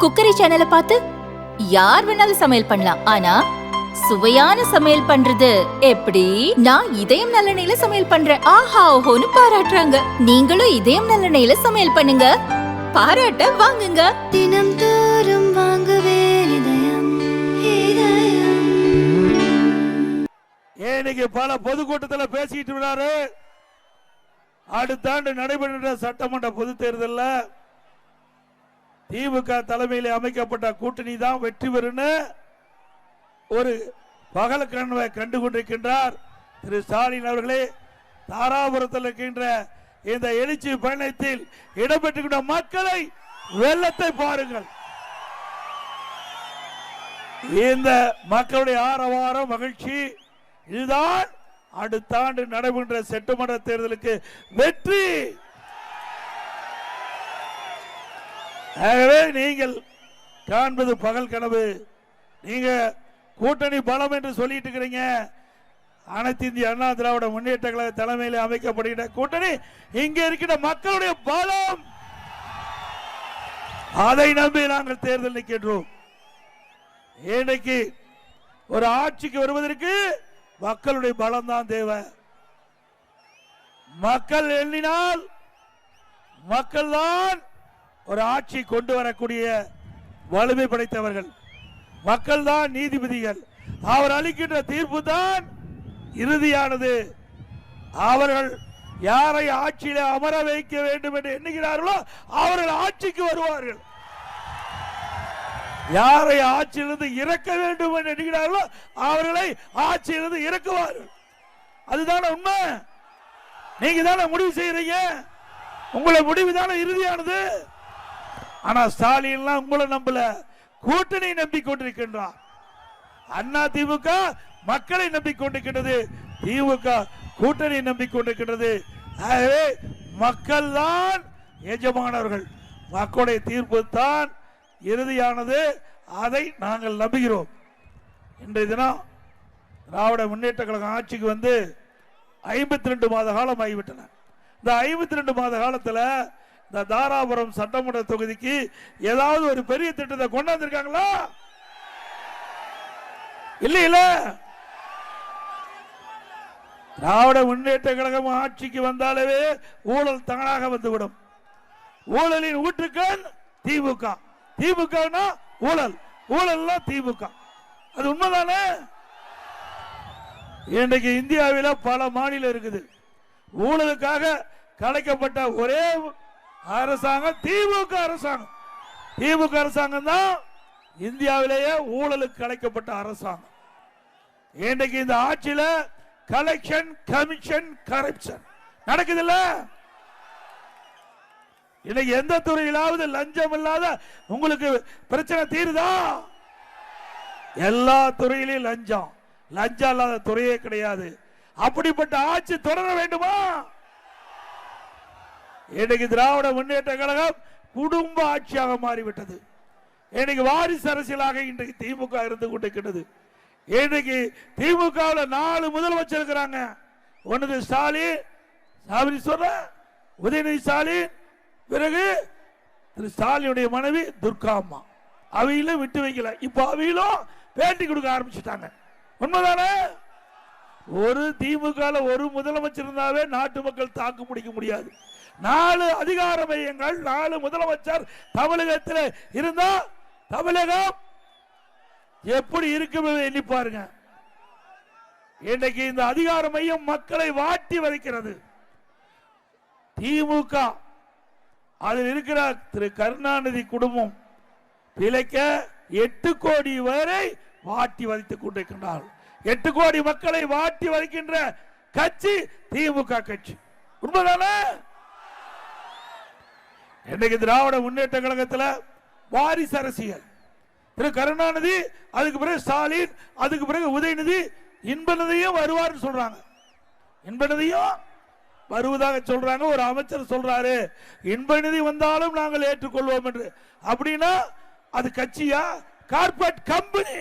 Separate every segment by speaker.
Speaker 1: Cookery சேனலை பார்த்து யார் வேணாலும் சமையல் பண்ணலாம். ஆனா சுவையான சமையல் பண்றது எப்படி? நான் இதயம் நல்லெண்ணெயில சமையல் பண்றேன். ஆஹா ஓஹோன்னு பாராட்டுறாங்க. நீங்களும் இதயம் நல்லெண்ணெயில சமையல் பண்ணுங்க, பாராட்ட வாங்குங்க.
Speaker 2: தினம் தோறும் வாங்குவே இதயம் இதயம்.
Speaker 3: இன்னைக்கு பல பொதுக்கூட்டத்தில் பேசிட்டு வராரு. அடுத்த ஆண்டு நடைபெறுகின்ற சட்டமன்ற பொது தேர்தலில் திமுக தலைமையில் அமைக்கப்பட்ட கூட்டணி தான் வெற்றி பெறும் ஒரு பகல் கனவை கண்டு கொண்டிருக்கின்றார் திரு ஸ்டாலின் அவர்களே. தாராபுரத்தில் இருக்கின்ற இந்த எழுச்சி பயணத்தில் இடம்பெற்றுகின்ற மக்களை வெள்ளத்தை பாருங்கள். இந்த மக்களுடைய ஆரவாரம் மகிழ்ச்சி இதுதான் அடுத்த ஆண்டு நடைபெறுகின்ற சட்டமன்ற தேர்தலுக்கு வெற்றி. ஆகவே நீங்கள் காண்பது பகல் கனவு. நீங்க கூட்டணி பலம் என்று சொல்லிட்டு இருக்கிறீங்க. அனைத்து இந்திய அண்ணா திராவிட முன்னேற்ற கழக தலைமையில் அமைக்கப்படுகின்ற கூட்டணி இங்க இருக்கிற மக்களுடைய பலம். அதை நம்பி நாங்கள் தேர்தல் நிற்கின்றோம். இன்னைக்கு ஒரு ஆட்சிக்கு வருவதற்கு மக்களுடைய பலம் தான் தேவை. மக்கள் எண்ணினால் மக்கள் தான் ஒரு ஆட்சி கொண்டு வரக்கூடிய வலிமை படைத்தவர்கள். மக்கள் தான் நீதிபதிகள். அவர் அளிக்கின்ற தீர்ப்பு தான் இறுதியானது. அவர்கள் யாரை ஆட்சியில அமர வைக்க வேண்டும் என்று எண்ணுகிறார்களோ அவர்கள் ஆட்சிக்கு வருவார்கள். யாரை ஆட்சியிலிருந்து இறக்க வேண்டும் என்று எண்ணுகிறார்களோ அவர்களை ஆட்சியிலிருந்து இறக்குவார்கள். அதுதான உண்மை. நீங்க தானே முடிவு செய்யறீங்க. உங்களை முடிவு தானே இறுதியானது. ஆனா ஸ்டாலின் உங்களை நம்பல, கூட்டணி நம்பிக்கொண்டிருக்கின்றார். அண்ணா திமுக மக்களை நம்பிக்கொண்டிருக்கின்றது, திமுக கூட்டணி நம்பிக்கொண்டிருக்கின்றது. ஆகவே மக்கள் தான் எஜமானவர்கள். மக்களுடைய தீர்ப்பு தான் இறுதியானது. அதை நாங்கள் நம்புகிறோம். இன்றைய தினம் திராவிட முன்னேற்ற கழகம் ஆட்சிக்கு வந்து 52 மாத காலம் ஆகிவிட்டன. இந்த 52 மாத காலத்தில் இந்த தாராபுரம் சட்டமன்ற தொகுதிக்கு ஏதாவது ஒரு பெரிய திட்டத்தை கொண்டாந்துருக்காங்களா? இல்ல. திராவிட முன்னேற்ற கழகம் ஆட்சிக்கு வந்தாலே ஊழல் தானாக வந்துவிடும். ஊழலின் ஊற்றுக்கண் திமுக. திமுக ஊழல், ஊழல் திமுக. அது உண்மைதானே? இன்றைக்கு இந்தியாவில் பல மாநிலம் இருக்குது. ஊழலுக்காக கலைக்கப்பட்ட ஒரே அரசாங்கம் திமுக அரசாங்கம். திமுக அரசாங்கம் தான் இந்தியாவிலேயே ஊழலுக்கு கலைக்கப்பட்ட அரசாங்கம். இன்றைக்கு இந்த ஆட்சியில கலெக்ஷன், கமிஷன், கரப்ஷன் நடக்குதுல்ல. இன்னைக்கு எந்த துறையிலாவது லஞ்சம் இல்லாத உங்களுக்கு பிரச்சனை தீருதா? எல்லா துறையிலும் லஞ்சம். லஞ்சம் இல்லாத துறையே கிடையாது. அப்படிப்பட்ட ஆட்சி தொடர வேண்டுமா? இன்னைக்கு திராவிட முன்னேற்ற கழகம் குடும்ப ஆட்சியாக மாறிவிட்டது. இன்னைக்கு வாரிசு அரசியலாக இன்றைக்கு திமுக இருந்து கொண்டிருக்கிறது. இன்னைக்கு திமுக 4 முதலமைச்சர் இருக்கிறாங்க. ஒன்று ஸ்டாலின், உதயநிதி ஸ்டாலின், பிறகு திரு ஸ்டாலினுடைய மனைவி துர்கா அம்மா. அவையிலும் விட்டு வைக்கல. இப்ப அவையிலும் பேட்டி கொடுக்க ஆரம்பிச்சுட்டாங்க. உண்மைதானே? ஒரு திமுக ஒரு முதலமைச்சர் இருந்தாவே நாட்டு மக்கள் தாக்கு முடிக்க முடியாது. 4 அதிகார மையங்கள், 4 முதலமைச்சர் தமிழகத்தில் இருந்தா தமிழகம் எப்படி இருக்கும் எண்ணி பாருங்க. இன்றைக்கு இந்த அதிகார மையம் மக்களை வாட்டி வதைக்கிறது. திமுக அதில் இருக்கிற திரு கருணாநிதி குடும்பம் பிழைக்க 8 கோடி வரை வாட்டி வதைத்துக் கொண்டிருக்கின்றார். 8 கோடி மக்களை வாட்டி வதைக்கின்ற கட்சி திமுக கட்சி. உண்மைதானே? இன்னைக்கு திராவிட முன்னேற்ற கழகத்தில் வாரிசு அரசியல். திரு கருணாநிதி, அதுக்கு பிறகு ஸ்டாலின், அதுக்கு பிறகு உதயநிதி, இன்பநிதியும் வருவார் சொல்றாங்க. இன்பநிதியும் வருவதாக சொல்றாங்க. ஒரு அமைச்சர் சொல்றாரு இன்பநிதி வந்தாலும் நாங்கள் ஏற்றுக்கொள்வோம் என்று. அப்படின்னா அது கட்சியா? Corporate company.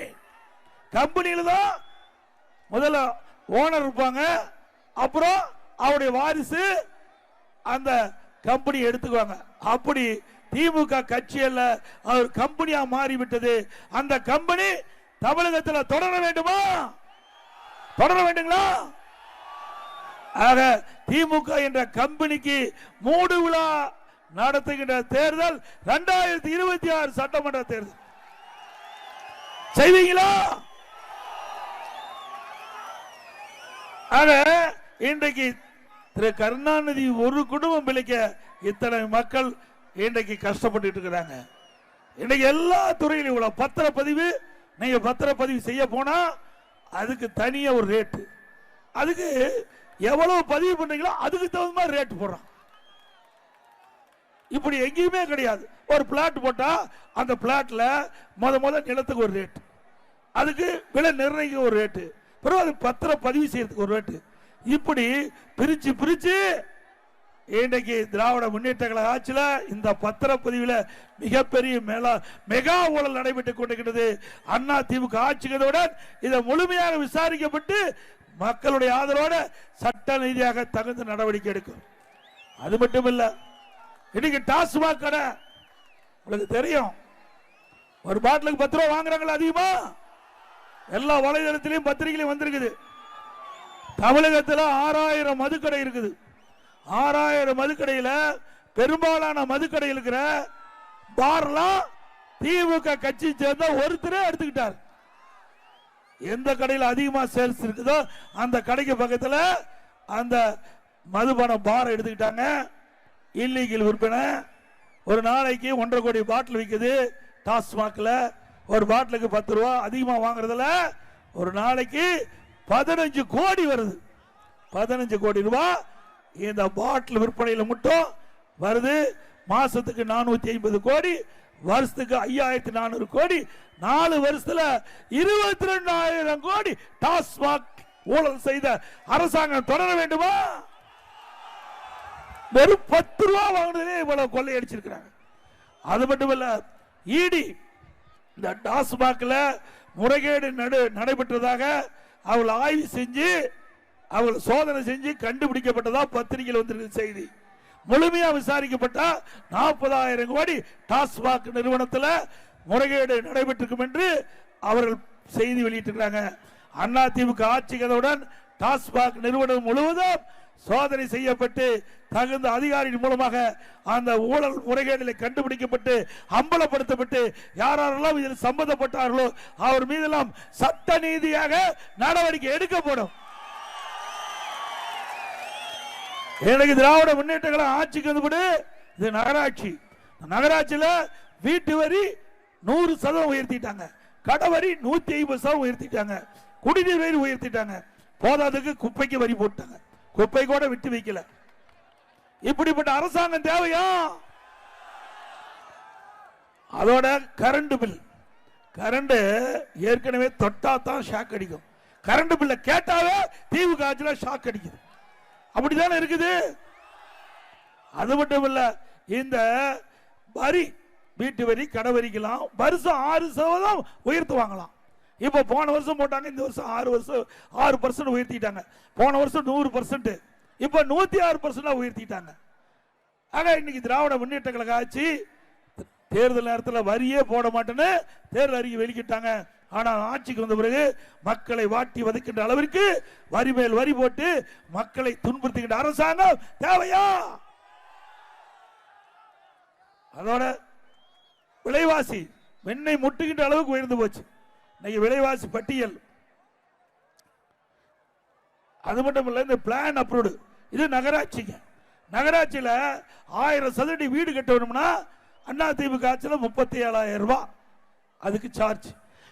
Speaker 3: கம்பெனியில தான் முதல்ல ஓனர் இருப்பாங்க, அப்புறம் அவருடைய வாரிசு அந்த கம்பெனி எடுத்துக்குவாங்க. அப்படி திமுக கட்சி அல்ல, அவர் கம்பெனியா மாறிவிட்டது. அந்த கம்பெனி தமிழகத்தில் தொடர வேண்டுமா? தொடர வேண்டுங்களா? ஆக திமுக என்ற கம்பெனிக்கு மூடு விழா நடத்துகின்ற தேர்தல் 2026 சட்டமன்ற தேர்தல் செய்வீங்களா? ஆக இன்றைக்கு திரு கருணாநிதி ஒரு குடும்பம் பிழைக்க இத்தனை மக்கள் இன்றைக்கு கஷ்டப்பட்டு இருக்கிறாங்க. இன்றைக்கு எல்லா துறையிலும் இவ்வளவு பத்திரப்பதிவு, நீங்க பத்திரப்பதிவு செய்ய போனா அதுக்கு தனியா ஒரு ரேட்டு, அதுக்கு எவ்வளவு பதிவு பண்றீங்களோ அதுக்கு தகுந்த மாதிரி ரேட் போடுறான். இப்படி எங்கேயுமே கிடையாது. ஒரு பிளாட் போட்டா அந்த பிளாட்ல முத நிலத்துக்கு ஒரு ரேட், அதுக்கு விலை நிர்ணயிக்க ஒரு ரேட்டு, பிறகு அது பத்திரம் பதிவு செய்யறதுக்கு ஒரு ரேட்டு, இப்படி பிரிச்சு பிரிச்சு இன்றைக்கு திராவிட முன்னேற்ற கழக ஆட்சியில் இந்த பத்திரப்பதிவில் மிகப்பெரிய மெகா ஊழல் நடைபெற்றுக் கொண்டிருக்கிறது. அண்ணா திமுக ஆட்சிகளுடன் இதை முழுமையாக விசாரிக்கப்பட்டு மக்களுடைய ஆதரவோட சட்ட ரீதியாக தகுந்த நடவடிக்கை எடுக்கும். அது மட்டும் இல்ல, இன்னைக்கு டாஸ்மாக் கடை உங்களுக்கு தெரியும், ஒரு பாட்டிலுக்கு 10 ரூபாய் வாங்குறாங்களா அதிகமா? எல்லா வலைதளத்திலையும் பத்திரிகையிலும் வந்திருக்குது. தமிழகத்தில் 6000 மதுக்கடை இருக்குது. 6000 மதுக்கடையில் பெரும்பாலான மதுக்கடையில் இருக்கிற பார்லாம் திமுக கட்சி சேர்ந்த ஒருத்தரே எடுத்துக்கிட்டார். எந்த கடையில் அதிகமா சேல்ஸ் இருக்குதோ அந்த கடைக்கு பக்கத்தில் அந்த மதுபான பார் எடுத்துக்கிட்டாங்க. இல்லீகல் விற்பனை, ஒரு நாளைக்கு 1.5 கோடி பாட்டில் விற்குது டாஸ்மாக்ல. ஒரு பாட்டிலுக்கு 10 ரூபா அதிகமா வாங்குறதுல ஒரு நாளைக்கு 15 கோடி வருது. 15 கோடி ரூபாய் இந்த பாட்டில் விற்பனையில் மட்டும் வருது. மாசத்துக்கு 450 கோடி, வருஷத்துக்கு 5400 கோடி, 4 வருஷத்துல 22,000 கோடி டாஸ்மாக் ஊழல் செய்த அரசாங்கம் தொடர வேண்டுமா? வெறும் 10 ரூபா வாங்கினதே இவ்வளவு கொள்ளையடிச்சிருக்கிறாங்க. அது மட்டும் இல்ல, இடி இந்த டாஸ்மாக்ல முறைகேடு நடைபெற்றதாக அவள் ஆய்வு செஞ்சு அவள் சோதனை செஞ்சு கண்டுபிடிக்கப்பட்டதா பத்திரிகையில் வந்திருக்கிற செய்தி. முழுமையா விசாரிக்கப்பட்ட 40,000 கோடி டாஸ்மாக் நிறுவனத்தில் முறைகேடு நடைபெற்றிருக்கும் என்று அவர்கள் செய்தி வெளியிட்டிருக்கிறாங்க. அண்ணா திமுக ஆட்சிகளுடன் டாஸ்மாக் நிறுவனம் முழுவதும் சோதனை செய்யப்பட்டு தகுந்த அதிகாரிகள் மூலமாக அந்த ஊழல் முறைகேடுகளை கண்டுபிடிக்கப்பட்டு அம்பலப்படுத்தப்பட்டு யாரெல்லாம் இதில் சம்பந்தப்பட்டார்களோ அவர் மீதெல்லாம் சட்ட நீதியாக நடவடிக்கை எடுக்கப்படும். எனக்கு திராவிட முன்னேற்ற கழகம் ஆட்சிக்கு வந்து இது நகராட்சி. நகராட்சியில வீட்டு வரி 100% உயர்த்திட்டாங்க, கடை வரி 150% உயர்த்திட்டாங்க, குடிநீர் வரி உயர்த்திட்டாங்க, போதாதுக்கு குப்பைக்கு வரி போட்டாங்க, குப்பை கூட விட்டு வைக்கல. இப்படிப்பட்ட அரசாங்கம் தேவையா? அதோட கரண்ட் பில், கரண்ட் ஏற்கனவே தொட்டா தான் ஷாக் அடிக்கும், கரண்ட் பில்ல கேட்டாவே திமுக ஆட்சியில ஷாக் அடிக்குது. அப்படித்தானே இருக்குது. அது மட்டும் இல்ல, இந்த வரி வீட்டு வரி கடை வரிக்கலாம் வருஷம் 6% உயர்த்துவாங்களாம். இப்ப போன வருஷம் போட்டாங்க, இந்த வருஷம் 6% உயர்த்திட்டாங்க. போன வருஷம் 100%, இப்ப 106% உயர்த்திட்டாங்க. ஆக இன்னைக்கு திராவிட முன்னேற்ற கழக ஆட்சி தேர்தல் நேரத்தில் வரியே போட மாட்டேன்னு தேர்தல் அறிக்கை வெளியிட்டாங்க. ஆனால் ஆட்சிக்கு வந்த பிறகு மக்களை வாட்டி வதைக்கின்ற அளவிற்கு வரி மேல் வரி போட்டு மக்களை துன்புறுத்துகின்ற அரசாங்கம் தேவையா? அதோட விலைவாசி வெண்ணெய் முட்டுகின்ற அளவுக்கு உயர்ந்து போச்சு. இன்னைக்கு விலைவாசி பட்டியல். அது மட்டும் இல்ல, இந்த பிளான் அப்ரூவ்டு, இது நகராட்சிங்க. நகராட்சியில் 1000 சதுரடி வீடு கட்ட வேணும்னா அண்ணா திமுக ஆட்சியில் 37,000 ரூபாய் அதுக்கு சார்ஜ்.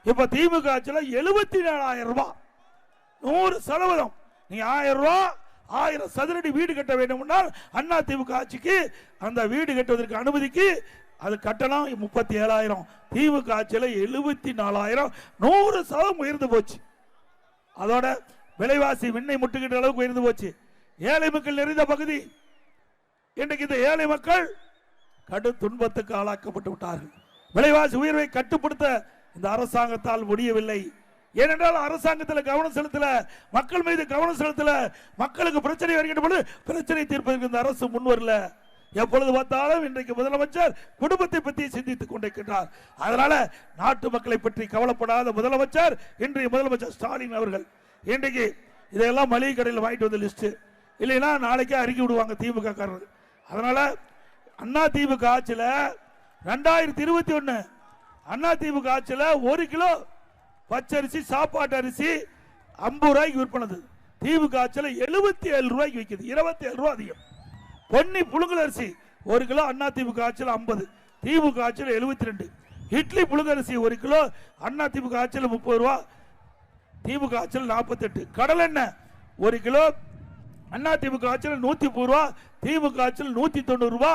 Speaker 3: இப்ப திமுக ஆட்சியில் 74,000 ரூபாய், 100%. நீங்க 1000 ரூபாய் 1000 சதுரடி வீடு கட்ட வேண்டும்னால் அண்ணா திமுக ஆட்சிக்கு அந்த வீடு கட்டுவதற்கு அனுமதிக்கு அது கட்டணம் 37,000. திமுக ஆட்சியில் 74,000, 100% உயர்ந்து போச்சு. அதோட விலைவாசி விண்ணை முட்டுகின்ற அளவுக்கு உயர்ந்து போச்சு. ஏழை மக்கள் நிறைந்த பகுதி. இன்றைக்கு இந்த ஏழை மக்கள் கடும் துன்பத்துக்கு ஆளாக்கப்பட்டு விட்டார்கள். விலைவாசி உயர்வை கட்டுப்படுத்த இந்த அரசாங்கத்தால் முடியவில்லை. ஏனென்றால் அரசாங்கத்தில் கவனம் செலுத்தல, மக்கள் மீது கவனம் செலுத்தல. மக்களுக்கு பிரச்சனை வருகின்ற பொழுது பிரச்சனை தீர்ப்பதற்கு இந்த அரசு முன்வரல. எப்பொழுது பார்த்தாலும் இன்றைக்கு முதலமைச்சர் குடும்பத்தை பற்றி சிந்தித்துக் கொண்டிருக்கின்றார். அதனால நாட்டு மக்களை பற்றி கவலைப்படாத முதலமைச்சர் இன்றைய முதலமைச்சர் ஸ்டாலின் அவர்கள் இன்றைக்கு இதெல்லாம் மளிகை கடையில் வாங்கிட்டு வந்த லிஸ்ட் இல்லைன்னா நாளைக்கே அறிக்கை விடுவாங்க திமுக காரர்கள். அதனால அண்ணா திமுக ஆட்சியில் 2021 அண்ணா திமுக ஆட்சியில் 1 கிலோ பச்சரிசி சாப்பாட்டு அரிசி 50 ரூபாய்க்கு விற்பனது. திமுக ஆட்சியில் 77 ரூபாய்க்கு விற்குது, 27 ரூபாய் அதிகம். பொன்னி புழுங்கல் அரிசி 1 கிலோ அண்ணா திமுக ஆட்சியில் 50, திமுக ஆட்சியில் 72. இட்லி புழுங்கரிசி 1 கிலோ அண்ணா திமுக ஆட்சியில் 30 ரூபா, திமுக ஆட்சியில் 48. கடல் எண்ணெய் 1 கிலோ அண்ணா திமுக ஆட்சியில் 130 ரூபா, திமுக ஆட்சியில் 190 ரூபா,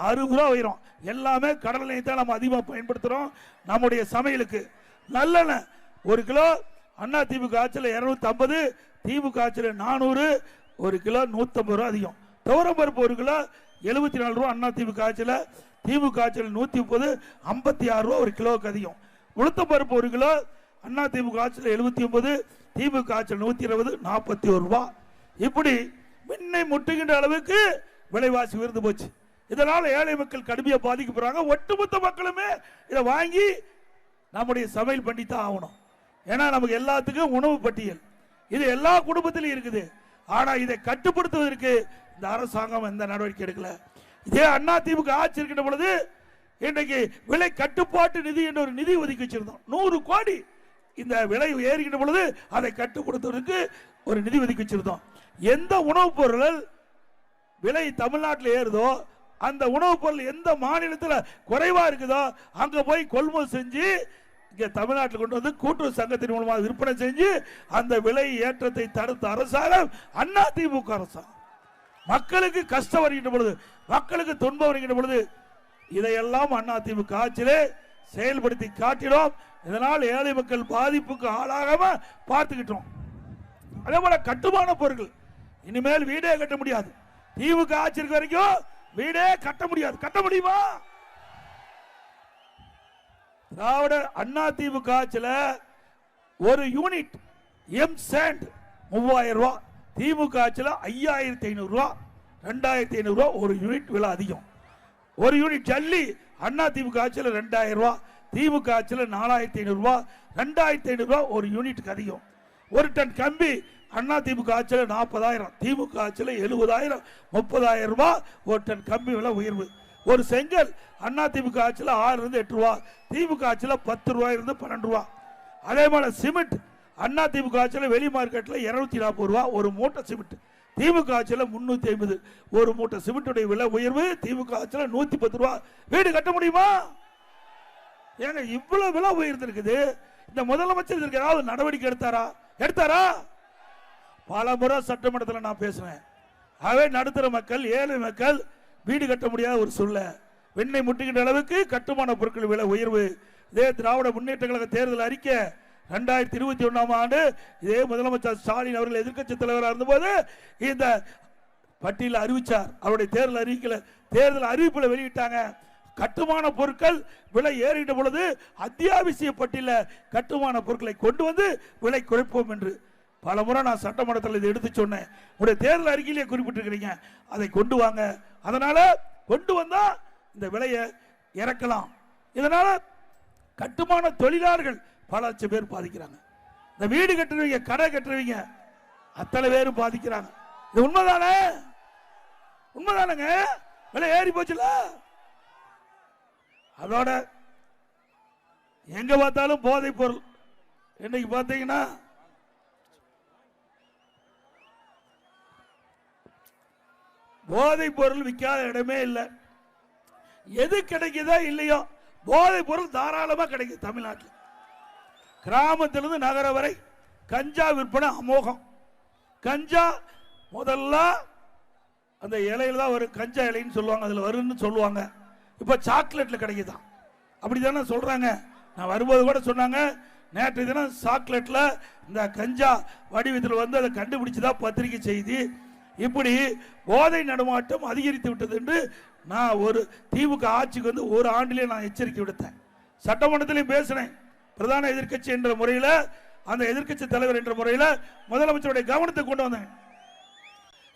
Speaker 3: 60 ரூபா உயரும். எல்லாமே கடல் எண்ணெய் தான் நம்ம அதிகமாக பயன்படுத்துறோம் நம்முடைய சமையலுக்கு. நல்லெண்ணெய் 1 கிலோ அண்ணா திமுக ஆட்சியில் 250, திமுக ஆட்சியில் 400, 1 கிலோ 150 ரூபா அதிகம். துவரம்பருப்பு 1 கிலோ 74 ரூபா அண்ணா திமுக ஆட்சியில், திமுக ஆட்சியில் 130, 56 ரூபா 1 கிலோவுக்கு அதிகம். உளுத்தம்பருப்பு 1 கிலோ அண்ணா திமுக ஆட்சியில் 79, திமுக ஆட்சியில் 120, 41 ரூபா. இப்படி மின்னை முட்டுகின்ற அளவுக்கு விலைவாசி உயர்ந்து போச்சு. இதனால் ஏழை மக்கள் கடுமையாக பாதிக்கப்படுறாங்க. ஒட்டுமொத்த மக்களுமே இதை வாங்கி நம்முடைய சமையல் பண்ணித்தான் ஆகணும். ஏன்னா நமக்கு எல்லாத்துக்கும் உணவு பட்டியல் இது எல்லா குடும்பத்திலும் இருக்குது. ஆனா இதை கட்டுப்படுத்துவதற்கு இந்த அரசாங்கம் எந்த நடவடிக்கை எடுக்கல. இதே அண்ணா திமுக ஆட்சி இருக்கின்ற பொழுது இன்றைக்கு விலை கட்டுப்பாட்டு நிதி என்ற ஒரு நிதி ஒதுக்கி வச்சிருந்தோம். 100 கோடி இந்த விலை ஏறுகின்ற பொழுது அதை கட்டுப்படுத்துவதற்கு ஒரு நிதி ஒதுக்கி வச்சிருந்தோம். எந்த உணவுப் பொருள் விலை தமிழ்நாட்டில் ஏறுதோ அந்த உணவுப் பொருள் எந்த மாநிலத்தில் குறைவா இருக்குதோ அங்க போய் கொள்முதல் செஞ்சு இங்க தமிழ்நாட்டில் கொண்டு வந்து கூட்டுறவு சங்கத்தின் மூலமாக விற்பனை செஞ்சு அந்த விலை ஏற்றத்தை தடுத்த அரசாங்கம் அண்ணா திமுக அரசாங்கம். மக்களுக்கு கஷ்டம் வருகின்ற பொழுது, மக்களுக்கு துன்பம் வருகின்ற பொழுது இதையெல்லாம் அண்ணா திமுக ஆட்சியிலே செயல்படுத்தி காட்டினோம். இதனால் ஏழை மக்கள் பாதிப்புக்கு ஆளாகாம பார்த்துக்கிட்டோம். அதே போல கட்டுமான பொருட்கள் இனிமேல் வீடே கட்ட முடியாது. திமுக ஆட்சி இருக்க வரைக்கும் வீடே கட்ட முடியாது. கட்ட முடியுமா? திராவிட அண்ணா திமுக ஆட்சியில் ஒரு யூனிட் எம் சாண்ட் 3000 ரூபாய், திமுக ஆட்சியில் 5500 ரூபாய், 2500 ரூபாய் ஒரு யூனிட் விலை அதிகம். ஒரு யூனிட் ஜல்லி அண்ணா திமுக ஆட்சியில் 2000 ரூபாய், திமுக ஆட்சியில் 4500 ரூபாய், 2500 ரூபாய் ஒரு யூனிட்டுக்கு அதிகம். ஒரு டன் கம்பி அண்ணா திமுக ஆட்சியில் 40,000, திமுக ஆட்சியில் 70,000, 30,000 ரூபாய் ஒரு டன் கம்பி விலை உயர்வு. ஒரு செங்கல் அண்ணா திமுக ஆட்சியில் 6 இருந்து 8 ரூபாய், திமுக ஆட்சியில் 10 ரூபாய் இருந்து 12 ரூபாய். அதே போல சிமெண்ட் அண்ணா திமுக ஆட்சியில் வெளி மார்க்கெட்டில் 240 ரூபாய் ஒரு மூட்டை சிமெண்ட், திமுக ஆட்சியில் 350 ஒரு மூட்டை சிமெண்ட்டுடைய விலை உயர்வு. திமுக ஆட்சியில் 110 ரூபாய். வீடு கட்ட முடியுமா? ஏங்க இவ்வளவு விலை உயர்ந்திருக்குது. இந்த முதலமைச்சர் இதற்கு ஏதாவது நடவடிக்கை எடுத்தாரா? பல முறை சட்டமன்றத்தில் நான் பேசுவேன். ஆகவே நடுத்தர மக்கள், ஏழை மக்கள் வீடு கட்ட முடியாத ஒரு சூழ்நிலை, வெண்ணெய் முட்டுகின்ற அளவுக்கு கட்டுமான பொருட்கள் விலை உயர்வு. இதே திராவிட முன்னேற்ற கழக தேர்தல் அறிக்கை 2021ஆம் ஆண்டு இதே முதலமைச்சர் ஸ்டாலின் அவர்கள் எதிர்க்கட்சி தலைவராக இருந்தபோது இந்த பட்டியலில் அறிவிச்சார். அவருடைய தேர்தல் அறிவிப்பில் வெளியிட்டாங்க. கட்டுமான பொருட்கள் விலை ஏறிட்ட பொழுது அத்தியாவசிய பட்டியலில் கட்டுமான பொருட்களை கொண்டு வந்து விலை குறைப்போம் என்று பல முறை நான் சட்டமன்றத்தில் இதை எடுத்து சொன்னேன். உடைய தேர்தல் அறிக்கையிலே குறிப்பிட்டிருக்கிறீங்க, அதை கொண்டு வாங்க. அதனால கொண்டு வந்தா இந்த விலையை இறக்கலாம். இதனால கட்டுமான தொழிலாளர்கள் பல லட்சம் பேர் பாதிக்கிறாங்க. இந்த வீடு கட்டுறவங்க, கடை கட்டுறவங்க அத்தனை பேரும் பாதிக்கிறாங்க. இது உண்மைதானங்க? விலை ஏறி போச்சுல. அதோட எங்க பார்த்தாலும் போதை பொருள். இன்னைக்கு பார்த்தீங்கன்னா போதை பொருள் விற்காத இடமே இல்லை. எது கிடைக்குதோ இல்லையோ போதை பொருள் தாராளமா கிடைக்குது தமிழ்நாட்டில். கிராமத்திலிருந்து நகரம் வரை கஞ்சா விற்பனை அமோகம். கஞ்சா முதல்ல அந்த இலையில தான் வரும், கஞ்சா இலைன்னு சொல்லுவாங்க, அதில் வரும்னு சொல்லுவாங்க. இப்போ சாக்லேட்ல கிடைக்குதான், அப்படிதானே சொல்றாங்க. நான் வரும்போது கூட சொன்னாங்க, நேற்று தினம் சாக்லேட்ல இந்த கஞ்சா வடிவத்தில் வந்து அதை கண்டுபிடிச்சதா பத்திரிகை செய்தி. இப்படி போதை நடமாட்டம் அதிகரித்து விட்டது என்று நான் ஒரு திமுக ஆட்சிக்கு வந்து ஒரு ஆண்டிலே நான் எச்சரிக்கை விடுத்தேன். சட்டமன்றத்திலையும் பேசினேன். பிரதான எதிர்க்கட்சி என்ற முறையில், அந்த எதிர்க்கட்சி தலைவர் என்ற முறையில் முதலமைச்சருடைய கவனத்தை கொண்டு வந்தேன்.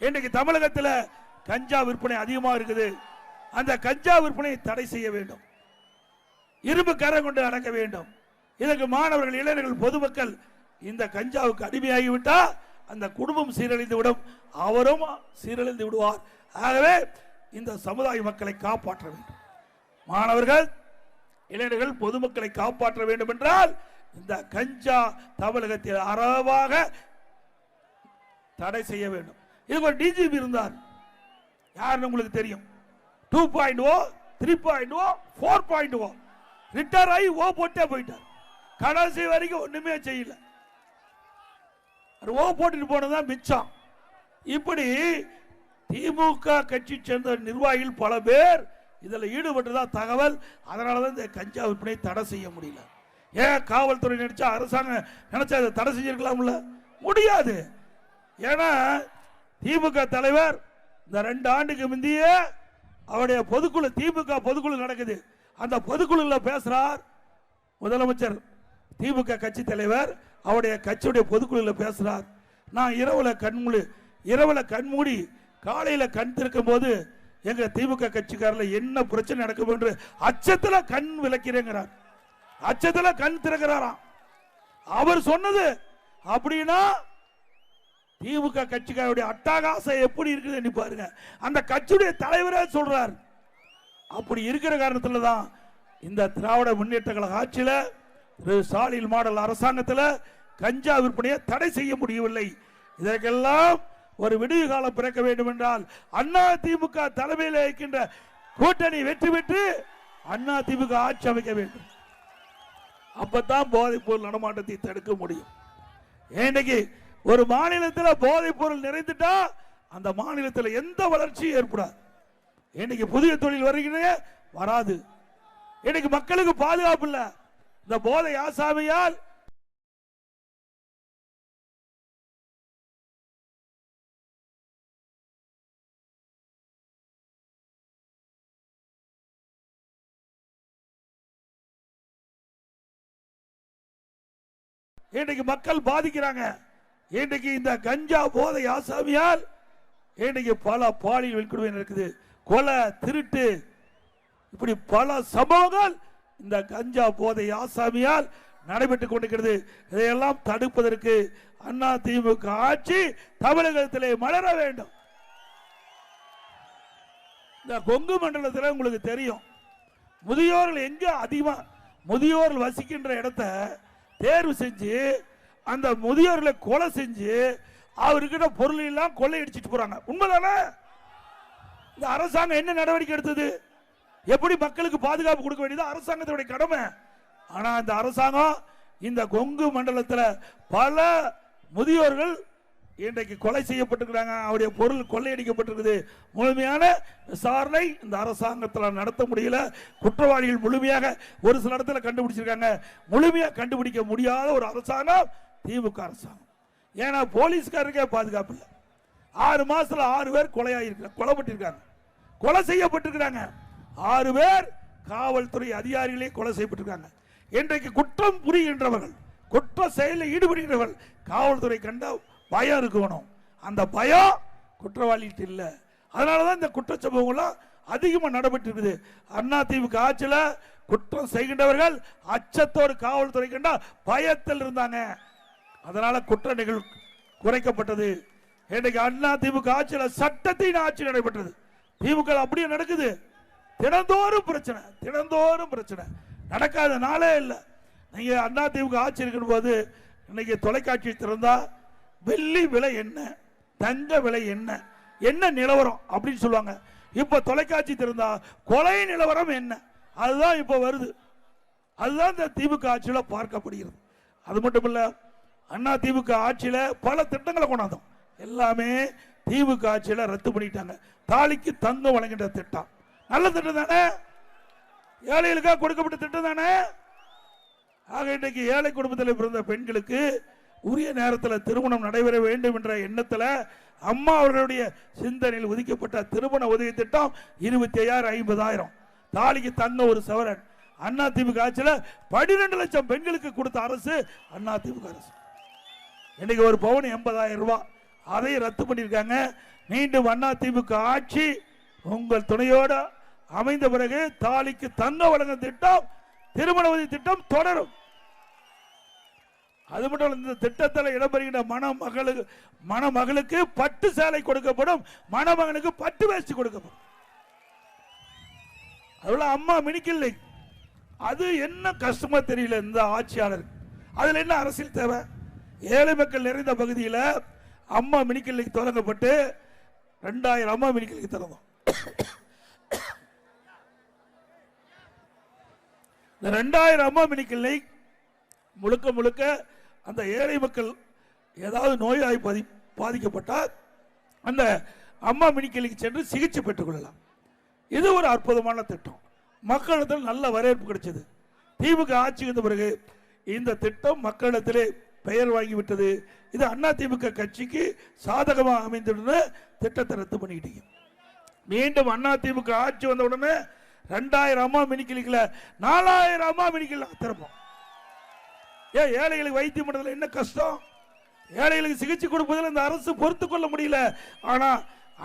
Speaker 3: இன்றைக்கு தமிழகத்தில் கஞ்சா விற்பனை அதிகமாக இருக்குது. அந்த கஞ்சா விற்பனையை தடை செய்ய வேண்டும். இரும்பு கரம் கொண்டு அடக்க வேண்டும். இதற்கு மாணவர்கள், இளைஞர்கள், பொதுமக்கள் இந்த கஞ்சாவுக்கு அடிமையாகிவிட்டா அந்த குடும்பம் சீரழிந்து விடும், அவரும் சீரழிந்து விடுவார். ஆகவே இந்த சமுதாய மக்களை காப்பாற்ற வேண்டும். மாணவர்கள், இளைஞர்கள், பொதுமக்களை காப்பாற்ற வேண்டும் என்றால் இந்த கஞ்சா தமிழகத்தில் அறவாக தடை செய்ய வேண்டும். இதுக்கு ஒரு டிஜிபி இருந்தார், யாருன்னு உங்களுக்கு தெரியும். 2.0, 3.0, 4.0 ரிட்டர் ஆகி ஓ போட்டே போயிட்டார். கடைசி வரைக்கும் ஒண்ணுமே செய்யல, ஓ போட்டுட்டு போனதான் மிச்சம். இப்படி திமுக கட்சி சேர்ந்த நிர்வாகிகள் பல பேர் இதில் ஈடுபட்டதா தகவல். அதனாலதான் இந்த கஞ்சா விற்பனை தடை செய்ய முடியல. ஏன் காவல்துறை நினைச்சா, அரசாங்கம் நினைச்சா இதை தடை செஞ்சிருக்கலாம்ல? முடியாது. ஏன்னா திமுக தலைவர் இந்த 2 ஆண்டுக்கு முந்தைய அவருடைய பொதுக்குழு, திமுக பொதுக்குழு நடக்குது, அந்த பொதுக்குழுல பேசுறார் முதலமைச்சர். திமுக கட்சி தலைவர் அவருடைய கட்சியுடைய பொதுக்குழுல பேசுறார். நான் இரவுல கண்மூடி காலையில கண் திறக்கும் போது எங்க திமுக கட்சிக்காரர்கள் என்ன பிரச்சனை நடக்கும் என்று அச்சத்துல கண் விளக்கிறேங்கிறார். அச்சத்துல கண் திறக்கிறாராம். அவர் சொன்னது அப்படின்னா திமுக கட்சிக்காரருடைய அட்டகாசம் எப்படி இருக்குது பாருங்க. அந்த கட்சியுடைய தலைவரே சொல்றார். அப்படி இருக்கிற காரணத்துல தான் இந்த திராவிட முன்னேற்ற கழக ஆட்சியில ஸ்டாலின் மாடல் அரசாங்கத்தில் கஞ்சா விற்பனையை தடை செய்ய முடியவில்லை. இதற்கெல்லாம் ஒரு விடிவு காலம் பிறக்க வேண்டும் என்றால் அண்ணா திமுக தலைமையில் இருக்கின்ற கூட்டணி வெற்றி பெற்று அண்ணா திமுக ஆட்சி அமைக்க வேண்டும். அப்பதான் போதைப் பொருள் நடமாட்டத்தை தடுக்க முடியும். இன்னைக்கு ஒரு மாநிலத்தில் போதைப் பொருள் நிறைந்துட்டா அந்த மாநிலத்தில் எந்த வளர்ச்சியும் ஏற்படாது. இன்னைக்கு புதிய தொழில் வருகிறே வராது. இன்னைக்கு மக்களுக்கு பாதுகாப்பு இல்ல. இந்த போதை ஆசாமியால் இன்னைக்கு மக்கள் பாதிக்கிறாங்க. இன்னைக்கு இந்த கஞ்சா போதை ஆசாமியால் இன்னைக்கு பல பாலியல் வன்கொடுமை இருக்குது, கொலை, திருட்டு, இப்படி பல சம்பவங்கள் இந்த கஞ்சா போதை ஆசாமியால் நடைபெற்றுக் கொண்டிருக்கிறது. இதையெல்லாம் தடுப்பதற்கு அண்ணா திமுக ஆட்சி தமிழகத்திலே மலர வேண்டும். இந்த கொங்கு மண்டலத்தில் உங்களுக்கு தெரியும், முதியோர்கள் எங்க அதிகமா முதியோர்கள் வசிக்கின்ற இடத்தை தேர்வு செஞ்சு அந்த முதியோர்களை கொலை செஞ்சு அவர்கிட்ட பொருள் எல்லாம் கொள்ளையடிச்சிட்டு போறாங்க. உண்மைதானே? இந்த அரசாங்கம் என்ன நடவடிக்கை எடுத்தது? எப்படி மக்களுக்கு பாதுகாப்பு கொடுக்க வேண்டியது அரசாங்கத்துடைய கடமை. ஆனா இந்த அரசாங்கம் இந்த கொங்கு மண்டலத்தில் பல முதியோர்கள் இன்றைக்கு கொலை செய்யப்பட்டிருக்கிறாங்க, அவருடைய பொருள் கொள்ளையடிக்கப்பட்டிருக்குது. முழுமையான விசாரணை இந்த அரசாங்கத்தில் நடத்த முடியல. குற்றவாளிகள் முழுமையாக ஒரு சில இடத்துல கண்டுபிடிச்சிருக்காங்க. முழுமையாக கண்டுபிடிக்க முடியாத ஒரு அரசாங்கம் திமுக அரசாங்கம். ஏன்னா போலீஸ்காரருக்கே பாதுகாப்பு இல்லை. 6 மாசத்துல 6 பேர் கொலைப்பட்டிருக்காங்க, கொலை செய்யப்பட்டிருக்கிறாங்க. 6 பேர் காவல்துறை அதிகாரிகளே கொலை செய்யப்பட்டிருக்காங்க. இன்றைக்கு குற்றம் புரிகின்றவர்கள், குற்ற செயலில் ஈடுபடுகின்றவர்கள் காவல்துறை கண்ட பயம் இருக்கணும். அந்த பயம் குற்றவாளிகிட்ட இல்லை. அதனாலதான் இந்த குற்ற சம்பவங்கள்லாம் அதிகமாக நடைபெற்றிருக்குது. அண்ணா திமுக ஆட்சியில் குற்றம் செய்கின்றவர்கள் அச்சத்தோடு காவல்துறை கண்டா பயத்தில் இருந்தாங்க. அதனால குற்ற நிகழ்வு குறைக்கப்பட்டது. இன்றைக்கு அண்ணா திமுக ஆட்சியில் சட்டத்தின் ஆட்சி நடைபெற்றது. திமுக அப்படியே நடக்குது. தினந்தோறும் பிரச்சனை, தினந்தோறும் பிரச்சனை, நடக்காத நாளே இல்லை. நீங்க அண்ணா திமுக ஆட்சி இருக்கிற போது இன்னைக்கு தொலைக்காட்சி திறந்தா வெள்ளி விலை என்ன, தங்க விலை என்ன, என்ன நிலவரம் அப்படின்னு சொல்லுவாங்க. இப்ப தொலைக்காட்சி திறந்தா கொலை நிலவரம் என்ன, அதுதான் இப்ப வருது. அதுதான் இந்த திமுக ஆட்சியில பார்க்கப்படுகிறது. அது மட்டும் இல்ல, அண்ணா திமுக ஆட்சியில பல திட்டங்களை கொண்டாந்தோம். எல்லாமே திமுக ஆட்சியில ரத்து பண்ணிட்டாங்க. தாலிக்கு தங்கம் வழங்கின்ற திட்டம் நல்ல திட்டம் தானே, ஏழைகளுக்காக கொடுக்கப்பட்ட திட்டம் தானே. ஆக இன்றைக்கு ஏழை குடும்பத்தில் பிறந்த பெண்களுக்கு உரிய நேரத்தில் திருமணம் நடைபெற வேண்டும் என்ற எண்ணத்தில் அம்மா அவர்களுடைய சிந்தனையில் ஒதுக்கப்பட்ட திருமண உதவி திட்டம் 25,000 50,000 தாலிக்கு தங்க ஒரு சவரன். அண்ணா திமுக ஆட்சியில் 12 லட்சம் பெண்களுக்கு கொடுத்த அரசு அண்ணா திமுக அரசு. இன்னைக்கு ஒரு பவுன் 80,000 ரூபாய், அதை ரத்து பண்ணியிருக்காங்க. மீண்டும் அண்ணா திமுக ஆட்சி உங்கள் துணையோட அமைந்த பிறகு தாலிக்கு தங்க வழங்கும் திட்டம், திருமண உதவி திட்டம் தொடரும். அது மட்டும் இந்த திட்டத்தில் இடம்பெறுகின்ற மணமகளுக்கு பட்டு சேலை கொடுக்கப்படும், மணமகனுக்கு பட்டு வேஷ்டி கொடுக்கப்படும். அதுல அம்மா மினிக்கில்லை. அது என்ன கஷ்டமா தெரியல இந்த ஆட்சியாளர். அதுல என்ன அரசியல் தேவை? ஏழை மக்கள் நிறைந்த பகுதியில் அம்மா மினிக்கில்லை தொடங்கப்பட்டு 2000 அம்மா மினிக்கில்லை திறந்தோம். இந்த 2000 அம்மா மினிக்கில்லை முழுக்க முழுக்க அந்த ஏழை மக்கள் ஏதாவது நோயாய் பாதிக்கப்பட்டால் அந்த அம்மா மினிக்கிளிக்கு சென்று சிகிச்சை பெற்றுக் கொள்ளலாம். இது ஒரு அற்புதமான திட்டம். மக்களிடத்தில் நல்ல வரவேற்பு கிடைச்சது. திமுக ஆட்சி வந்த பிறகு இந்த திட்டம் மக்களிடத்திலே பெயர் வாங்கிவிட்டது. இது அண்ணா திமுக கட்சிக்கு சாதகமாக அமைந்துள்ள திட்டத்தை ரத்து பண்ணிக்கிட்டீங்க. மீண்டும் அண்ணா திமுக ஆட்சி வந்த உடனே 2000 அம்மா மினிக்கிளிக்கல 4000 அம்மா மினிக்கிள திறப்போம். ஏழைகளுக்கு வைத்தியம் பண்றதுல என்ன கஷ்டம்? ஏழைகளுக்கு சிகிச்சை கொடுப்பதில் இந்த அரசு பொறுத்துக் கொள்ள முடியல. ஆனா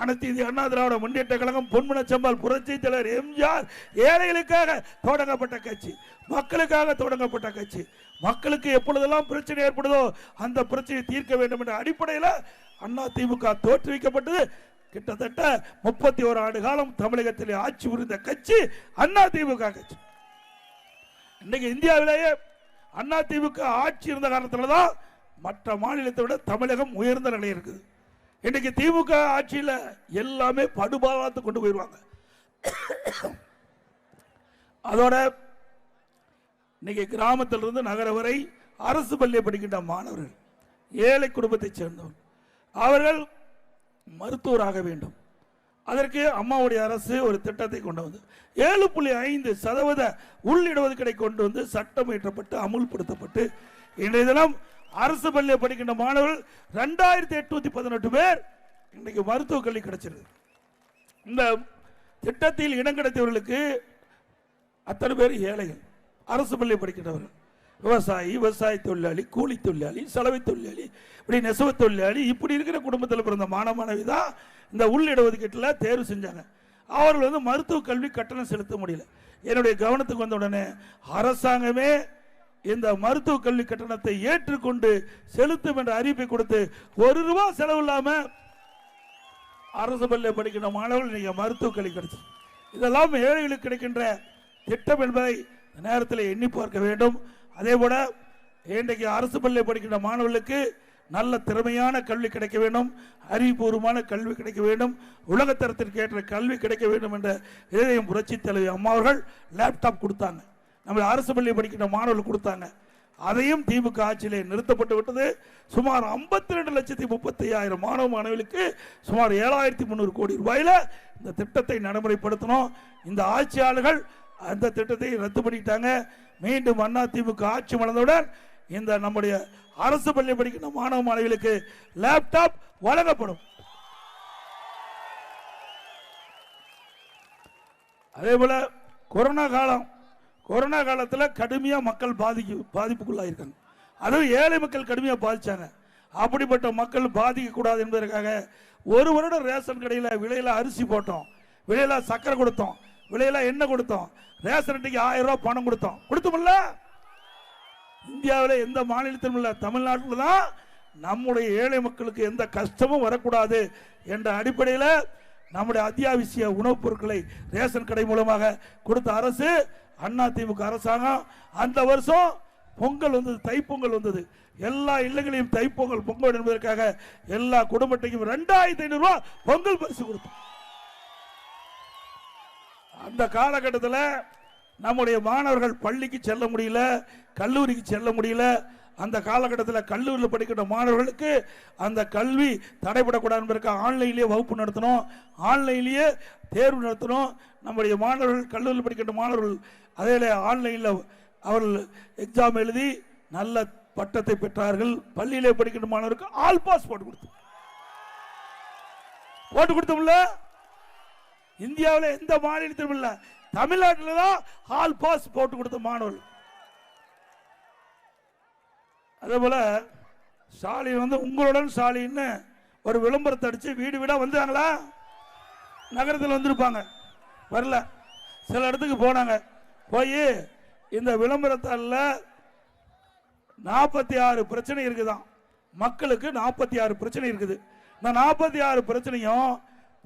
Speaker 3: அனைத்து இந்திய அண்ணா திராவிட முன்னேற்ற கழகம், பொன்மனச்செம்மாள் புரட்சி தலைவர் எம்ஜிஆர் ஏழைகளுக்காக தொடங்கப்பட்ட கட்சி, மக்களுக்காக தொடங்கப்பட்ட கட்சி. மக்களுக்கு எப்பொழுதெல்லாம் பிரச்சனை ஏற்படுதோ அந்த பிரச்சனையை தீர்க்க வேண்டும் என்ற அடிப்படையில் அண்ணா திமுக தோற்றுவிக்கப்பட்டது. கிட்டத்தட்ட 31 ஆண்டு காலம் தமிழகத்திலே ஆட்சி புரிந்த கட்சி அண்ணா திமுக கட்சி. இன்னைக்கு இந்தியாவிலேயே அண்ணா திமுக ஆட்சி இருந்த காரணத்துல தான் மற்ற மாநிலத்தை விட தமிழகம் உயர்ந்த நிலை இருக்குது. இன்னைக்கு திமுக ஆட்சியில் எல்லாமே படுபாலத்தை கொண்டு போயிருவாங்க. அதோட இன்னைக்கு கிராமத்திலிருந்து நகர வரை அரசு பள்ளியை படிக்கின்ற மாணவர்கள், ஏழை குடும்பத்தை சேர்ந்தவர்கள், அவர்கள் மருத்துவராக வேண்டும். அதற்கு அம்மாவுடைய அரசு ஒரு திட்டத்தை கொண்டு வந்து 7.5% உள்ளிடுவதற்கடை கொண்டு வந்து சட்டம் இயற்றப்பட்டு அமுல்படுத்தப்பட்டு இன்றைய தினம் அரசு பள்ளியை படிக்கின்ற மாணவர்கள் 2818 பேர் இன்றைக்கு மருத்துவக் கல்வி கிடைச்சிருக்கு. இந்த திட்டத்தில் இடம் கிடைத்தவர்களுக்கு அத்தனை பேர் ஏழைகள், அரசு பள்ளியை படிக்கின்றவர்கள், விவசாயி, விவசாய தொழிலாளி, கூலி தொழிலாளி, சலவை தொழிலாளி, இப்படி நெசவு தொழிலாளி, இப்படி இருக்கிற குடும்பத்தில் பிறந்த மாணவி தான் இந்த உள்ளிடஒதுக்கீட்டில் தேர்வு செஞ்சாங்க. அவர்கள் வந்து மருத்துவ கல்வி கட்டணம் செலுத்த முடியல. என்னுடைய கவனத்துக்கு வந்த உடனே அரசாங்கமே இந்த மருத்துவ கல்வி கட்டணத்தை ஏற்றுக்கொண்டு செலுத்தும் என்ற அறிவிப்பை கொடுத்து ₹1 செலவு இல்லாம அரசு பள்ளியை படிக்கின்ற மாணவர்கள் நீங்க மருத்துவ கல்வி கிடைச்சு. இதெல்லாம் ஏழைகளுக்கு கிடைக்கின்ற திட்டம் என்பதை நேரத்தில் எண்ணி பார்க்க வேண்டும். அதே போல இன்றைக்கு அரசு பள்ளியை படிக்கின்ற மாணவர்களுக்கு நல்ல திறமையான கல்வி கிடைக்க வேண்டும், அறிவுபூர்வமான கல்வி கிடைக்க வேண்டும், உலகத்தரத்திற்கு ஏற்ற கல்வி கிடைக்க வேண்டும் என்ற இதயம் புரட்சி தலைவி அம்மா அவர்கள் லேப்டாப் கொடுத்தாங்க. நம்ம அரசு பள்ளி படிக்கின்ற மாணவர்கள் கொடுத்தாங்க. அதையும் திமுக ஆட்சியிலே நிறுத்தப்பட்டு விட்டது. சுமார் 52,35,000 மாணவ மாணவிகளுக்கு சுமார் 7,300 கோடி ரூபாயில இந்த திட்டத்தை நடைமுறைப்படுத்தணும். இந்த ஆட்சியாளர்கள் அந்த திட்டத்தை ரத்து பண்ணிட்டாங்க. மீண்டும் அண்ணா திமுக ஆட்சி மலர்ந்தவுடன் இந்த நம்முடைய அரசு பள்ளி படிக்கின்ற மாணவ மாணவிகளுக்கு லேப்டாப் வழங்கப்படும். அதே போல கொரோனா காலத்தில் கடுமையாக மக்கள் பாதிப்புக்குள்ளாயிருக்காங்க. அதுவும் ஏழை மக்கள் கடுமையாக பாதிச்சாங்க. அப்படிப்பட்ட மக்கள் பாதிக்கக்கூடாது என்பதற்காக ஒரு வருடம் ரேஷன் கடையில் விலையில அரிசி போட்டோம், விலையில சக்கரை கொடுத்தோம், விலையில எண்ணெய் கொடுத்தோம், ரேஷன் அட்டைக்கு 1000 ரூபாய் பணம் கொடுத்தோம்ல. இந்தியாவில் எந்த மாநிலத்திலும் இல்ல, தமிழ்நாட்டில் தான் நம்முடைய ஏழை மக்களுக்கு எந்த கஷ்டமும் வரக்கூடாது என்ற அடிப்படையில் நம்முடைய அத்தியாவசிய உணவுப் பொருட்களை ரேஷன் கடை மூலமாக கொடுத்த அரசு அண்ணா திமுக அரசாங்கம். அந்த வருஷம் பொங்கல் வந்தது, தைப்பொங்கல் வந்தது. எல்லா இல்லங்களையும் தைப்பொங்கல் பொங்கல் என்பதற்காக எல்லா குடும்பத்தையும் 2500 ரூபாய் பொங்கல் பரிசு கொடுத்தோம். அந்த காலகட்டத்தில் நம்முடைய மாணவர்கள் பள்ளிக்கு செல்ல முடியல, கல்லூரிக்கு செல்ல முடியல. அந்த காலகட்டத்தில் கல்லூரியில் படிக்கின்ற மாணவர்களுக்கு அந்த கல்வி தடைபடக்கூடாது என்பதற்காக ஆன்லைன்லேயே வகுப்பு நடத்தணும், ஆன்லைன்லேயே தேர்வு நடத்தணும். நம்முடைய மாணவர்கள் கல்லூரியில் படிக்கின்ற மாணவர்கள் அதே ஆன்லைனில் அவர்கள் எக்ஸாம் எழுதி நல்ல பட்டத்தை பெற்றார்கள். பள்ளியிலே படிக்கின்ற மாணவருக்கு ஆல் பாஸ் போட்டு கொடுத்தோம்ல. இந்தியாவில் எந்த மாநிலத்திலும் இல்ல, தமிழ்நாட்டில் தான் ஆல் பாஸ் போட்டு கொடுத்த மாணவர்கள். அதே போல ஸ்டாலின் வந்து உங்களுடன் ஸ்டாலின் ஒரு விளம்பரத்தை அடிச்சு வீடு வீடா வந்தாங்களா? நகரத்தில் வந்திருப்பாங்க, வரல. சில இடத்துக்கு போனாங்க. போய் இந்த விளம்பரத்தால 46 பிரச்சனை இருக்குதான். மக்களுக்கு 46 பிரச்சனை இருக்குது. இந்த 46 பிரச்சனையும்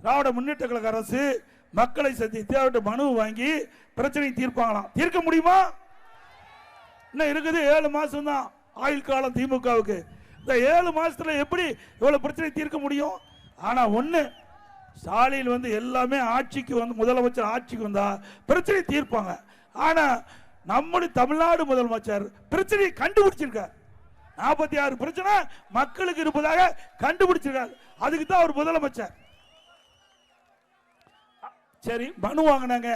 Speaker 3: திராவிட முன்னேற்ற கழக அரசு மக்களை சந்தித்து அவர்கிட்ட மனு வாங்கி பிரச்சனை தீர்ப்பாங்களாம். தீர்க்க முடியுமா? இன்னும் இருக்குது 7 மாசம் தான் ஆயுள் காலம் திமுகவுக்கு. இந்த 7 மாசத்துல எப்படி இவ்வளவு பிரச்சனை தீர்க்க முடியும்? ஆனா ஒண்ணு, ஸ்டாலின் வந்து எல்லாமே ஆட்சிக்கு வந்து முதலமைச்சர் ஆட்சிக்கு வந்தா பிரச்சனை தீர்ப்பாங்க. ஆனா நம்முடைய தமிழ்நாடு முதலமைச்சர் பிரச்சனையை கண்டுபிடிச்சிருக்கார். 46 பிரச்சனை மக்களுக்கு இருப்பதாக கண்டுபிடிச்சிருக்கார். அதுக்கு தான் அவர் முதலமைச்சர். சரி, மனு வாங்கினாங்க.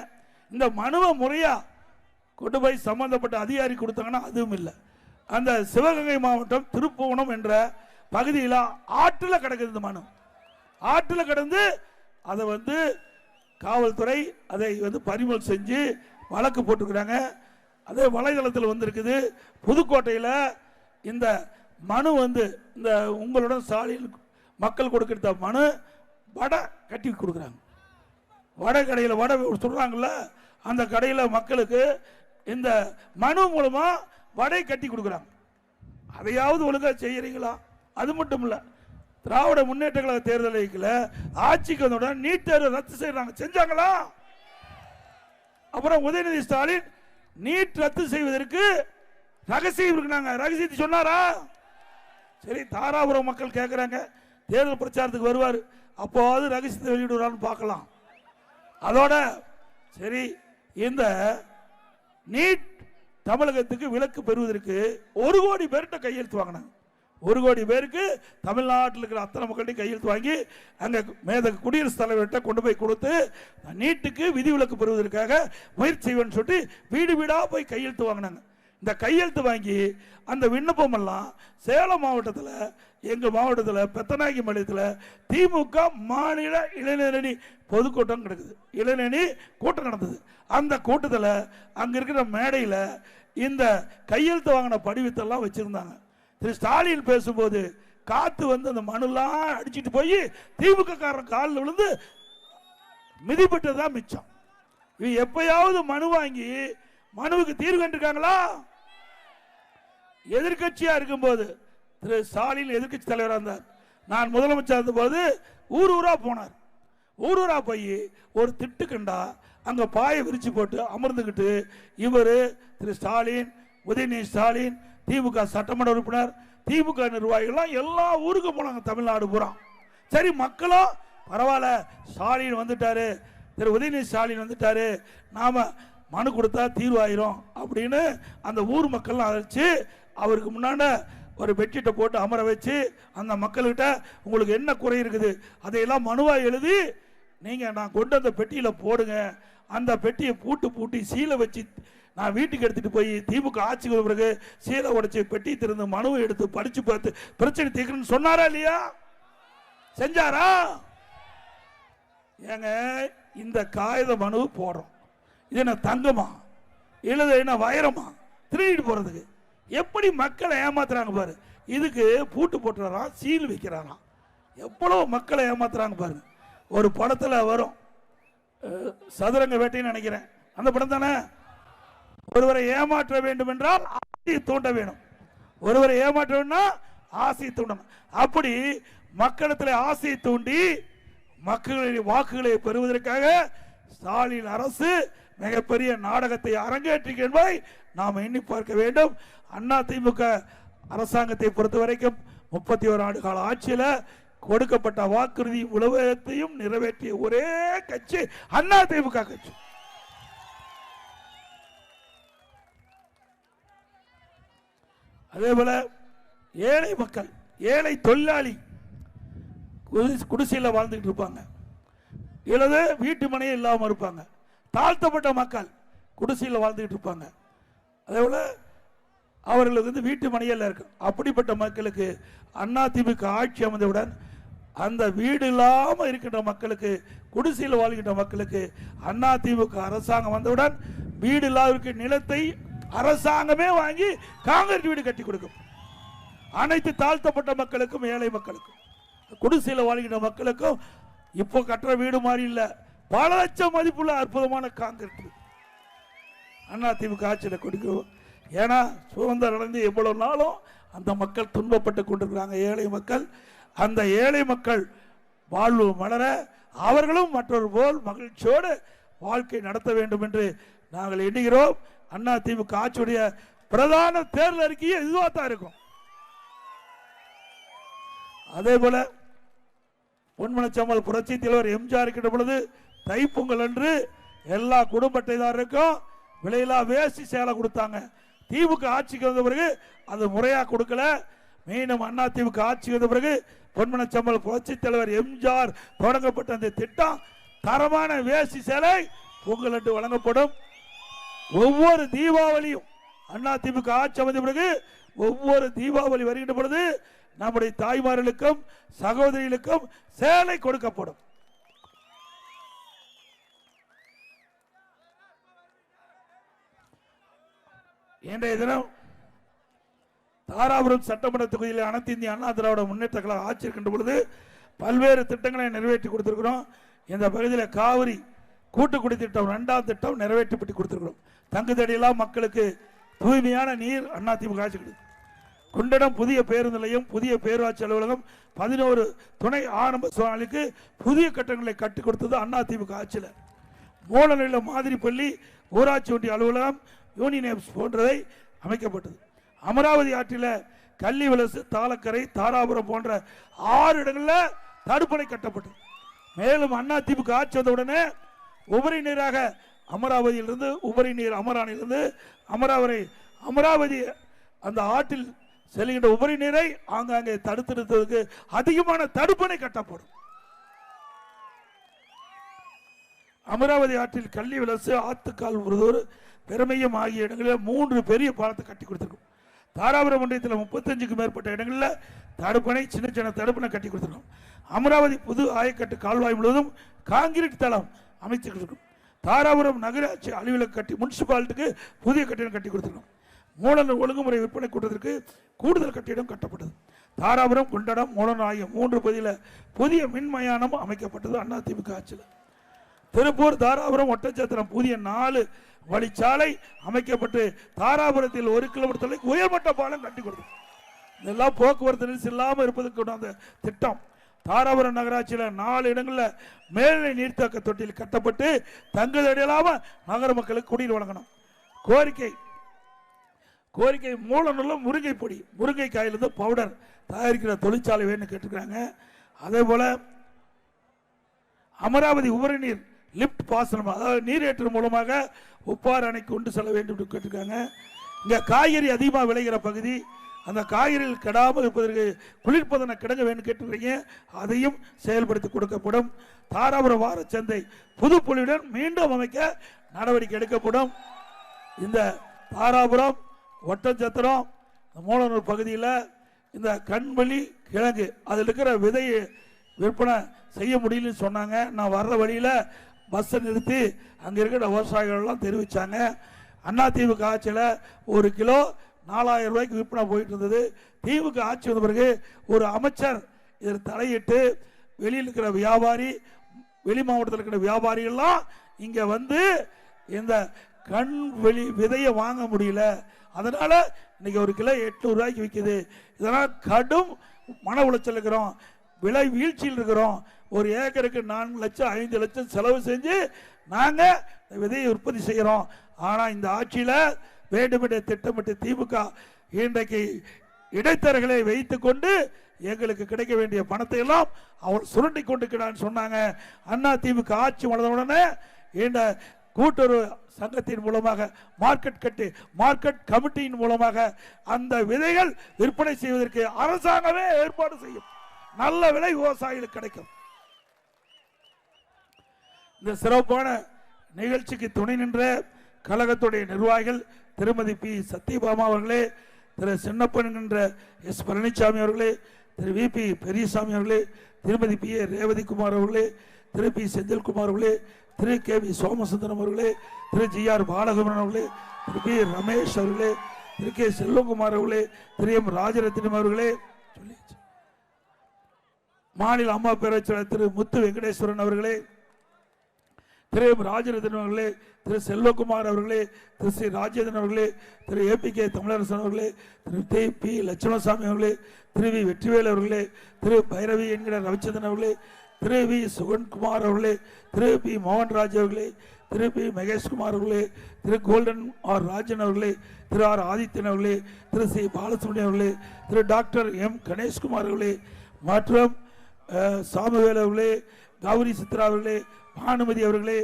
Speaker 3: இந்த மனுவை முறையா கொண்டு போய் சம்பந்தப்பட்ட அதிகாரி கொடுத்தாங்கன்னா அதுவும் இல்லை. அந்த சிவகங்கை மாவட்டம் திருப்புவனம் என்ற பகுதியில் ஆற்றில் கிடக்குது. இந்த மனு ஆற்றில் கிடந்து அதை வந்து காவல்துறை அதை வந்து பறிமுதல் செஞ்சு வழக்கு போட்டுக்கிறாங்க. அதே வலைதளத்தில் வந்திருக்குது. புதுக்கோட்டையில் இந்த மனு வந்து இந்த உங்களுடன் ஸ்டாலின் மக்கள் கொடுக்கிற மனு வடை கட்டி கொடுக்குறாங்க. வடை கடையில் வடை சொல்றாங்கல்ல, அந்த கடையில் மக்களுக்கு இந்த மனு மூலமா வடை கட்டி கொடுக்குறாங்க. அதையாவது ஒழுங்கா செய்யறீங்களா? அது மட்டும் இல்ல, திராவிட முன்னேற்ற கழக தேர்தலில் ஆட்சிக்கு வந்தவுடன் நீட் தேர்வு ரத்து செய்யறாங்க. செஞ்சாங்களா? அப்புறம் உதயநிதி ஸ்டாலின் நீட் ரத்து செய்வதற்கு ரகசியம் இருக்குனாங்க. ரகசியத்தை சொன்னாரா? சரி, தாராபுரம் மக்கள் கேட்கிறாங்க, தேர்தல் பிரச்சாரத்துக்கு வருவார், அப்போது ரகசியத்தை வெளியிடுவான்னு பார்க்கலாம். அதோட சரி, இந்த நீட் தமிழகத்துக்கு விலக்கு பெறுவதற்கு 1 கோடி பேர்கிட்ட கையெழுத்து வாங்கினாங்க. 1 கோடி பேருக்கு தமிழ்நாட்டில் இருக்கிற அத்தனை மக்கள்கிட்ட கையெழுத்து வாங்கி அங்கே மேதகு குடியரசுத் தலைவர்கிட்ட கொண்டு போய் கொடுத்து நீட்டுக்கு விதிவிலக்கு பெறுவதற்காக முயற்சி செய்வேன்னு சொல்லிட்டு வீடு வீடாக போய் கையெழுத்து வாங்கினாங்க. இந்த கையெழுத்து வாங்கி அந்த விண்ணப்பம் எல்லாம் சேலம் மாவட்டத்தில், எங்கள் மாவட்டத்தில் பெத்தநாயகி மலையத்தில் திமுக மாநில இளைஞரணி பொதுக்கூட்டம் நடக்குது. இளைஞரணி கூட்டம் நடந்தது. அந்த கூட்டத்தில் அங்கே இருக்கிற மேடையில் இந்த கையெழுத்து வாங்கின படிவத்தெல்லாம் வச்சிருந்தாங்க. திரு ஸ்டாலின் பேசும்போது காத்து வந்து அந்த மனுலாம் அடிச்சுட்டு போய் திமுக காரன் காலில் விழுந்து மிதிப்பட்டதுதான் மிச்சம். இது எப்பயாவது மனு வாங்கி மனுவுக்கு தீர்வு கண்டிருக்காங்களா? எதிர்கட்சியா இருக்கும்போது திரு ஸ்டாலின் எதிர்கட்சி தலைவராக இருந்தார். நான் முதலமைச்சர் இருந்தபோது ஊர் ஊரா போனார். ஊர் ஊரா போய் ஒரு திட்டு கண்டா அங்க பாயை விரிச்சு போட்டு அமர்ந்துகிட்டு இவர் திரு ஸ்டாலின், உதயநிதி ஸ்டாலின், திமுக சட்டமன்ற உறுப்பினர், திமுக நிர்வாகிகள் எல்லா ஊருக்கும் போனாங்க, தமிழ்நாடு பூரா. சரி, மக்களும் பரவாயில்ல, ஸ்டாலின் வந்துட்டாரு, திரு உதயநிதி ஸ்டாலின் வந்துட்டாரு, நாம மனு கொடுத்தா தீர்வாயிரும் அப்படின்னு அந்த ஊர் மக்கள் அழைச்சு அவருக்கு முன்னாடி ஒரு பெட்ஷீட்டை போட்டு அமர வச்சு அந்த மக்கள்கிட்ட உங்களுக்கு என்ன குறை இருக்குது அதையெல்லாம் மனுவா எழுதி நீங்க நான் கொண்டு அந்த பெட்டியில போடுங்க. அந்த பெட்டியை பூட்டி சீலை வச்சு நான் வீட்டுக்கு எடுத்துட்டு போய் திமுக ஆட்சிக்கு பிறகு சீலை உடைச்சு பெட்டி திறந்து மனுவை எடுத்து படிச்சு பார்த்து பிரச்சனை தீர்க்கணும்னு சொன்னாரா இல்லையா? செஞ்சாரா? ஏங்க, இந்த காகித மனு போடுறோம், இது என்ன தங்கமா இல்லது என்ன வைரமா திருடிட்டு போறதுக்கு? எப்படி மக்களை ஏமாத்துறாங்க பாரு. இதுக்கு பூட்டு போட்டுறான், சீல் வைக்கிறாராம். எவ்வளவு மக்களை ஏமாத்துறாங்க பாருங்க. ஒரு படத்துல வரும், சதுரங்க வேட்டைன்னு நினைக்கிறேன், அந்த படம் தானே. ஒருவரை ஏமாற்ற வேண்டும் என்றால் ஆசையை தூண்ட வேணும், ஒருவரை ஏமாற்ற வேணும்னா ஆசையை தூண்டணும். அப்படி மக்களிடத்தில் ஆசையை தூண்டி மக்களின் வாக்குகளை பெறுவதற்காக ஸ்டாலின் அரசு மிகப்பெரிய நாடகத்தை அரங்கேற்றிக் என்பதை நாம் எண்ணி பார்க்க வேண்டும். அண்ணா திமுக அரசாங்கத்தை பொறுத்த வரைக்கும் 31 ஆண்டு கால ஆட்சியில் கொடுக்கப்பட்ட வாக்குறுதி உலகத்தையும் நிறைவேற்றிய ஒரே கட்சி அண்ணா திமுக கட்சி. அதே போல ஏழை மக்கள், ஏழை தொழிலாளி குடிசையில் வாழ்ந்துட்டு இருப்பாங்க, இல்லது வீட்டு மனையே இல்லாமல் இருப்பாங்க. தாழ்த்தப்பட்ட மக்கள் குடிசையில் வாழ்ந்துட்டு இருப்பாங்க. அதே போல அவர்களுக்கு வந்து வீட்டு மனையில் இருக்கு. அப்படிப்பட்ட மக்களுக்கு அண்ணா திமுக ஆட்சி அமைந்தவுடன் அந்த வீடு இல்லாமல் இருக்கின்ற மக்களுக்கு, குடிசையில் வாழ்கின்ற மக்களுக்கு அண்ணா திமுக அரசாங்கம் வந்தவுடன் வீடு இல்லாத நிலத்தை அரசாங்கமே வாங்கி காங்கிரீட் வீடு கட்டி கொடுக்கும். அனைத்து தாழ்த்தப்பட்ட மக்களுக்கும், ஏழை மக்களுக்கும், குடிசையில் வாழ்கின்ற மக்களுக்கும் இப்போ கட்டுற வீடு மாதிரி இல்லை, பல லட்சம் மதிப்புள்ள அற்புதமான காங்கிரீட் அதிமுக ஆட்சியில் கொடுக்கிறோம். ஏன்னா சுதந்திரம் அடைந்து எவ்வளவு நாளும் அந்த மக்கள் துன்பப்பட்டு கொண்டிருக்கிறாங்க, ஏழை மக்கள். அந்த ஏழை மக்கள் வாழ்வு மலர அவர்களும் மற்றொரு போல் மகிழ்ச்சியோடு வாழ்க்கை நடத்த வேண்டும் என்று நாங்கள் எண்ணுகிறோம். அதிமுக ஆட்சியுடைய பிரதான தேர்தல் அறிக்கையை இதுவாக தான் இருக்கும். அதே போல பொன்மனச்சம்மல் புரட்சி தலைவர் எம்ஜிஆர் இருக்கின்ற பொழுது தைப்பொங்கல் அன்று எல்லா குடும்ப அட்டைதாரருக்கும் விலையில்லா வேஷ்டி சேலை கொடுத்தாங்க. திமுக ஆட்சிக்கு வந்த பிறகு அது முறையா கொடுக்கல. மீண்டும் அதிமுக ஆட்சிக்கு வந்த பிறகு பொன்மனச்சம்மல் புரட்சி தலைவர் எம்ஜிஆர் தொடங்கப்பட்ட அந்த திட்டம் தரமான வேஷ்டி சேலை பொங்கல் அன்று வழங்கப்படும். ஒவ்வொரு தீபாவளியும் அதிமுக ஆட்சி அமைந்த பிறகு ஒவ்வொரு தீபாவளி வருகின்ற பொழுது நம்முடைய தாய்மார்களுக்கும் சகோதரிகளுக்கும் சேலை கொடுக்கப்படும். இன்றைய தினம் தாராபுரம் சட்டமன்ற தொகுதியில் அனைத்து இந்திய அண்ணா திராவிட முன்னேற்ற கழகம் ஆட்சி இருக்கின்ற பொழுது பல்வேறு திட்டங்களை நிறைவேற்றி கொடுத்திருக்கிறோம். இந்த பகுதியில் காவிரி கூட்டுக்குடி திட்டம் 2ஆம் திட்டம் நிறைவேற்றப்பட்டு கொடுத்திருக்கிறோம். தங்குதடியெல்லாம் மக்களுக்கு தூய்மையான நீர் அதிமுக ஆட்சி கொடுத்து குண்டடம் புதிய பேருந்து நிலையம், புதிய பேரூராட்சி அலுவலகம், 11 துணை ஆரம்ப சுகாதாரங்களுக்கு புதிய கட்டணங்களை கட்டிக் கொடுத்தது அதிமுக ஆட்சியில். மூலநில மாதிரி பள்ளி, ஊராட்சி ஒன்றிய அலுவலகம், யூனியன் போன்றவை அமைக்கப்பட்டது. அமராவதி ஆற்றில் கள்ளி விலசு, தாளக்கரை, தாராபுரம் போன்ற 6 இடங்களில் தடுப்பணை கட்டப்பட்டது. மேலும் அதிமுக ஆட்சி வந்தவுடனே உபரி நீராக அமராவதியிலிருந்து உபரி நீர் அமரானிலிருந்து அமராவதி அந்த ஆற்றில் செல்கின்ற உபரி நீரை ஆங்காங்கே தடுத்து நிறுத்துவதற்கு அதிகமான தடுப்பணை கட்டப்படும். அமராவதி ஆற்றில் கள்ளி விலசு, ஆத்துக்கால் உருதூர், பெருமையம் ஆகிய இடங்களில் 3 பெரிய பாலத்தை கட்டி கொடுத்திருக்கும். தாராபுரம் ஒன்றியத்தில் 35க்கும் மேற்பட்ட இடங்களில் தடுப்பணை, சின்ன சின்ன தடுப்பணை கட்டி கொடுத்திருக்கும். அமராவதி புது ஆயக்கட்டு கால்வாய் முழுவதும் காங்கிரீட் தளம் அமைச்சிருக்கும். தாராபுரம் நகராட்சி அலுவலக கட்டி முனிசிபாலிட்டிக்கு புதிய கட்டிடம் கட்டி கொடுத்திருக்கும். மூலனர் ஒழுங்குமுறை விற்பனை கூட்டத்திற்கு கூடுதல் கட்டிடம் கட்டப்பட்டது. தாராபுரம், குண்டடம், மூலனர் ஆகிய 3 பகுதியில் புதிய மின்மயானம் அமைக்கப்பட்டது அதிமுக ஆட்சியில். திருப்பூர், தாராபுரம், ஒட்டச்சத்திரம் புதிய 4 வழிச்சாலை அமைக்கப்பட்டு தாராபுரத்தில் 1 கிலோமீட்டர் தொலைக்கு உயர்மட்ட பாலம் கட்டி கொடுத்தது. இதெல்லாம் போக்குவரத்து நெரிசல் இல்லாமல் இருப்பதற்கு அந்த திட்டம். தாராபுரம் நகராட்சியில் 4 இடங்களில் மேல்நிலை நீர்த்தேக்க தொட்டியில் கட்டப்பட்டு தங்குதடையில்லாம நகர மக்களுக்கு குடிநீர் வழங்கணும். கோரிக்கை மூலநூல்ல முருங்கை பொடி, முருங்கைக்காயிலிருந்து பவுடர் தயாரிக்கிற தொழிற்சாலை வேணும்னு கேட்டுக்கிறாங்க. அதே போல அமராவதி உபரி நீர் லிப்ட் பாசனம், அதாவது நீரேற்று மூலமாக உப்பாறு அணைக்கு கொண்டு செல்ல வேண்டும் என்று கேட்டிருக்காங்க. இங்கே காய்கறி அதிகமாக விளைகிற பகுதி, அந்த காய்கறிகள் கெடாமல் இருப்பதற்கு குளிர்பதன கிடங்க வேண்டும் கேட்டிருக்கீங்க, அதையும் செயல்படுத்தி கொடுக்கப்படும். தாராபுரம் வாரச்சந்தை புதுப்பொலியுடன் மீண்டும் அமைக்க நடவடிக்கை எடுக்கப்படும். இந்த தாராபுரம், ஒட்டச்சத்திரம், மூலனூர் பகுதியில் இந்த கண்வழி கிழங்கு அதில் இருக்கிற விதையை விற்பனை செய்ய முடியலன்னு சொன்னாங்க. நான் வர்ற வழியில் பஸ்ஸை நிறுத்தி அங்கே இருக்கிற விவசாயிகள்லாம் தெரிவித்தாங்க. அதிமுக ஆட்சியில் 1 கிலோ 4000 ரூபாய்க்கு விற்பனை போயிட்டு இருந்தது. திமுக ஆட்சி வந்த பிறகு ஒரு அமைச்சர் இதில் தலையிட்டு வெளியில் இருக்கிற வியாபாரி, வெளி மாவட்டத்தில் இருக்கிற வியாபாரிகள்லாம் இங்கே வந்து இந்த கண்வெளி விதையை வாங்க முடியல. அதனால இன்னைக்கு 1 கிலோ 800 ரூபாய்க்கு விற்குது. இதனால் கடும் மன உளைச்சல் இருக்கிறோம், விலை வீழ்ச்சியில் இருக்கிறோம். 1 ஏக்கருக்கு 4 லட்சம் 5 லட்சம் செலவு செஞ்சு நாங்கள் விதையை உற்பத்தி செய்கிறோம். ஆனால் இந்த ஆட்சியில் வேண்டுமென்றே திட்டமிட்டு திமுக இன்றைக்கு இடைத்தரகளை வைத்துக் கொண்டு எங்களுக்கு கிடைக்க வேண்டிய பணத்தை எல்லாம் அவர் சுரண்டி கொண்டிருக்கிறான்னு சொன்னாங்க. அதிமுக ஆட்சி வளர்ந்தவுடனே இந்த கூட்டுறவு சங்கத்தின் மூலமாக மார்க்கெட் கமிட்டியின் மூலமாக அந்த விதைகள் விற்பனை செய்வதற்கு அரசாங்கமே ஏற்பாடு செய்யும். நல்ல விலை விவசாயிகளுக்கு கிடைக்கும். இந்த சிறப்பான நிகழ்ச்சிக்கு துணை நின்ற கழகத்துடைய நிர்வாகிகள் திருமதி பி சத்யபாமா அவர்களே, திரு சின்னப்பன் என்கின்ற எஸ் பழனிசாமி அவர்களே, திரு வி பி பெரியசாமி அவர்களே, திருமதி பி ஏ ரேவதிக்குமார் அவர்களே, திரு பி செந்தில்குமார் அவர்களே, திரு கே வி சோமசுந்தரம் அவர்களே, திரு ஜி ஆர் பாலகுமரன் அவர்களே, திரு பி ரமேஷ் அவர்களே, திரு கே செல்வகுமார் அவர்களே, திரு எம் ராஜரத்னம் அவர்களே, மாநில அம்மா பேரவைச் செயலர் திரு முத்து வெங்கடேஸ்வரன் அவர்களே, திரு ராஜரத்னம் அவர்களே, திரு செல்வகுமார் அவர்களே, திரு ஸ்ரீ ராஜேந்திரன் அவர்களே, திரு APK தமிழரசன் அவர்களே, திரு P லட்சுமணசாமி அவர்களே, திரு V வெற்றிவேல் அவர்களே, திரு பைரவி என்கிற ரவிச்சந்திரன் அவர்களே, திரு V சுகன்குமார் அவர்களே, திரு P மோகன்ராஜ் அவர்களே, திரு P மகேஷ்குமார் அவர்களே, திரு கோல்டன் R ராஜன் அவர்களே, திரு R ஆதித்யன் அவர்களே, திரு C பாலசுப்ரமணியன் அவர்களே, திரு டாக்டர் M கணேஷ்குமார் அவர்களே மற்றும் சாமுவேல் அவர்களே, கௌரி சித்ரா அவர்களே, பானுமதி அவர்களே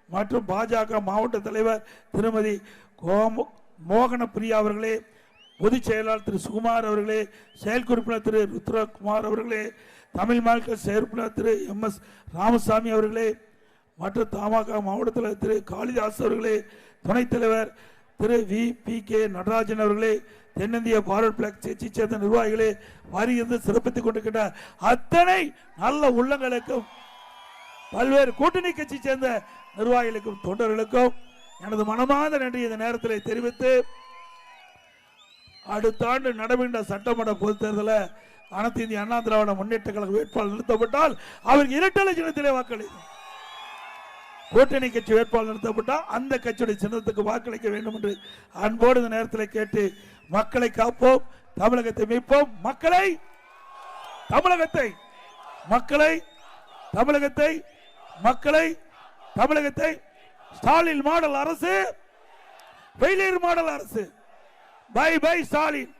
Speaker 3: மற்றும் பாஜக மாவட்ட தலைவர் திருமதி மோகன பிரியா அவர்களே, பொதுச் செயலாளர் திரு சுகுமார் அவர்களே, செயற்குறிப்பினர் திரு ருத்ரகுமார் அவர்களே, தமிழ் மாநில செயற்குறிப்பினர் திரு MS ராமசாமி அவர்களே மற்றும் தமாக மாவட்ட தலைவர் திரு காளிதாஸ் அவர்களே, துணைத் தலைவர் திரு VPK நடராஜன் அவர்களே, தென்னிந்திய பார்வர்ட் பிளாக் கட்சியை சேர்ந்த நிர்வாகிகளே, வருகிறது சிறப்பித்துக் கொண்டிருக்கின்ற அத்தனை நல்ல உள்ளங்களுக்கும், பல்வேறு கூட்டணி கட்சி சேர்ந்த நிர்வாகிகளுக்கும் தொண்டர்களுக்கும் எனது மனமார்ந்த நன்றி இந்த நேரத்தில் தெரிவித்து, அடுத்த ஆண்டு நடைபெற்ற சட்டமன்ற பொதுத் தேர்தலில் அனைத்து இந்திய அண்ணா திராவிட முன்னேற்ற கழக வேட்பாளர் நிறுத்தப்பட்டால் அவருக்கு இரட்டை சின்னத்திலே வாக்களிக்கும். கூட்டணி கட்சி வேட்பாளர் நிறுத்தப்பட்டால் அந்த கட்சியுடைய சின்னத்துக்கு வாக்களிக்க வேண்டும் என்று அன்போடு இந்த நேரத்தில் கேட்டு, மக்களை காப்போம், தமிழகத்தை மீட்போம், மக்களை தமிழகத்தை மக்களை தமிழகத்தை மக்களை தமிழகத்தை ஸ்டாலின் மாடல் அரசு, ஃபெயிலியர் மாடல் அரசு. Bye bye Stalin.